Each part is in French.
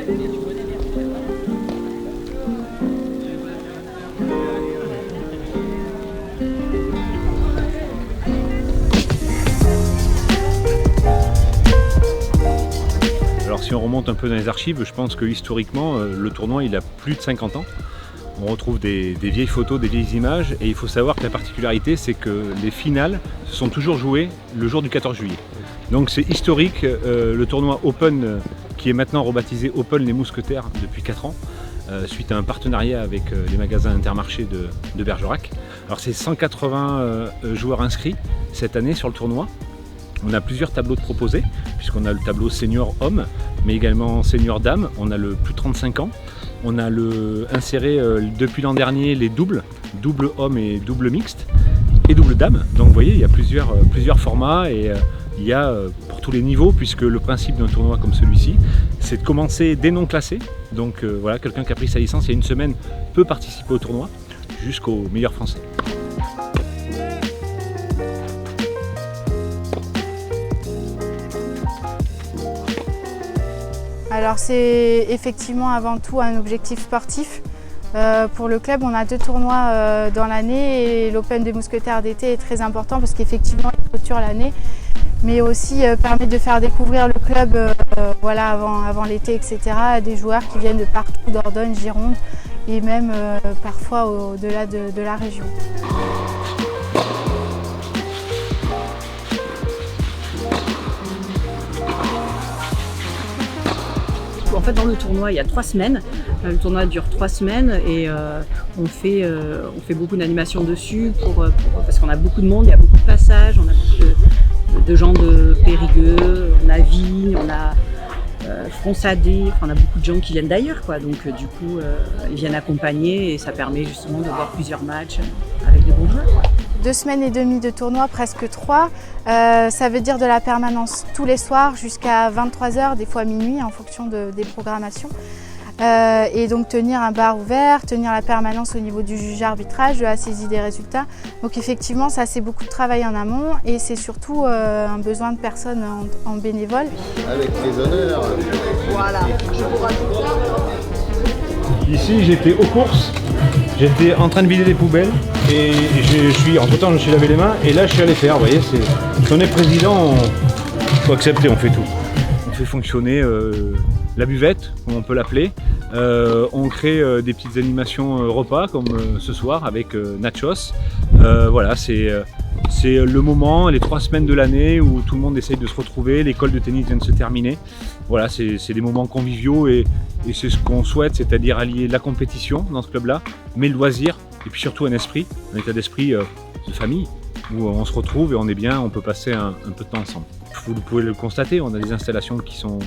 Alors si on remonte un peu dans les archives, je pense que historiquement, le tournoi il a plus de 50 ans. On retrouve des vieilles photos, des vieilles images, et il faut savoir que la particularité c'est que les finales se sont toujours jouées le jour du 14 juillet. Donc c'est historique, le tournoi Open qui est maintenant rebaptisé Open les Mousquetaires depuis 4 ans, suite à un partenariat avec les magasins Intermarché de Bergerac. Alors c'est 180 joueurs inscrits cette année sur le tournoi. On a plusieurs tableaux de proposés, puisqu'on a le tableau senior homme, mais également senior dame. On a le plus de 35 ans. On a inséré depuis l'an dernier les double homme et double mixte, et double dame. Donc vous voyez, il y a plusieurs formats, et il y a pour tous les niveaux, puisque le principe d'un tournoi comme celui-ci, c'est de commencer des non classés. Donc voilà, quelqu'un qui a pris sa licence il y a une semaine peut participer au tournoi, jusqu'au meilleur français. Alors c'est effectivement avant tout un objectif sportif. Pour le club, on a 2 tournois dans l'année, et l'Open des Mousquetaires d'été est très important parce qu'effectivement il clôture l'année, mais aussi permet de faire découvrir le club voilà, avant l'été, etc. à des joueurs qui viennent de partout, Dordogne, Gironde et même parfois au-delà de la région. En fait, dans le tournoi, il y a 3 semaines. Le tournoi dure 3 semaines et on fait beaucoup d'animations dessus parce qu'on a beaucoup de monde, il y a beaucoup de passages, on a beaucoup de gens de Périgueux, on a Vigne, on a Fronsadé, enfin, on a beaucoup de gens qui viennent d'ailleurs, quoi. Donc du coup, ils viennent accompagner et ça permet justement de voir plusieurs matchs avec des bons joueurs, quoi. 2 semaines et demie de tournoi, presque 3. Ça veut dire de la permanence tous les soirs jusqu'à 23 h, des fois minuit en fonction des programmations. Et donc tenir un bar ouvert, tenir la permanence au niveau du juge arbitrage, de la saisie des résultats. Donc effectivement, ça c'est beaucoup de travail en amont, et c'est surtout un besoin de personnes en bénévole. Avec les honneurs. Voilà, je vous rajoute ça. Ici j'étais aux courses, j'étais en train de vider les poubelles, et entre-temps je me suis lavé les mains, et là je suis allé faire, vous voyez, quand on est président, il faut accepter, on fait tout. On fait fonctionner la buvette, comme on peut l'appeler. On crée des petites animations repas, comme ce soir avec nachos. Voilà, c'est le moment, les 3 semaines de l'année où tout le monde essaye de se retrouver, l'école de tennis vient de se terminer. Voilà, c'est des moments conviviaux, et c'est ce qu'on souhaite, c'est-à-dire allier la compétition dans ce club-là, mais le loisir, et puis surtout un état d'esprit de famille, où on se retrouve et on est bien, on peut passer un peu de temps ensemble. Vous pouvez le constater, on a des installations qui sont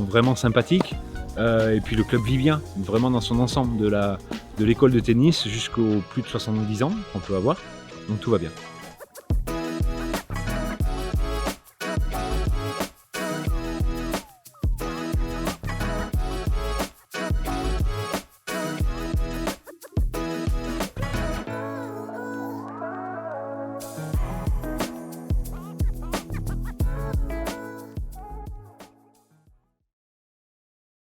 vraiment sympathiques, et puis le club vit bien, vraiment dans son ensemble, de l'école de tennis jusqu'aux plus de 70 ans qu'on peut avoir, donc tout va bien.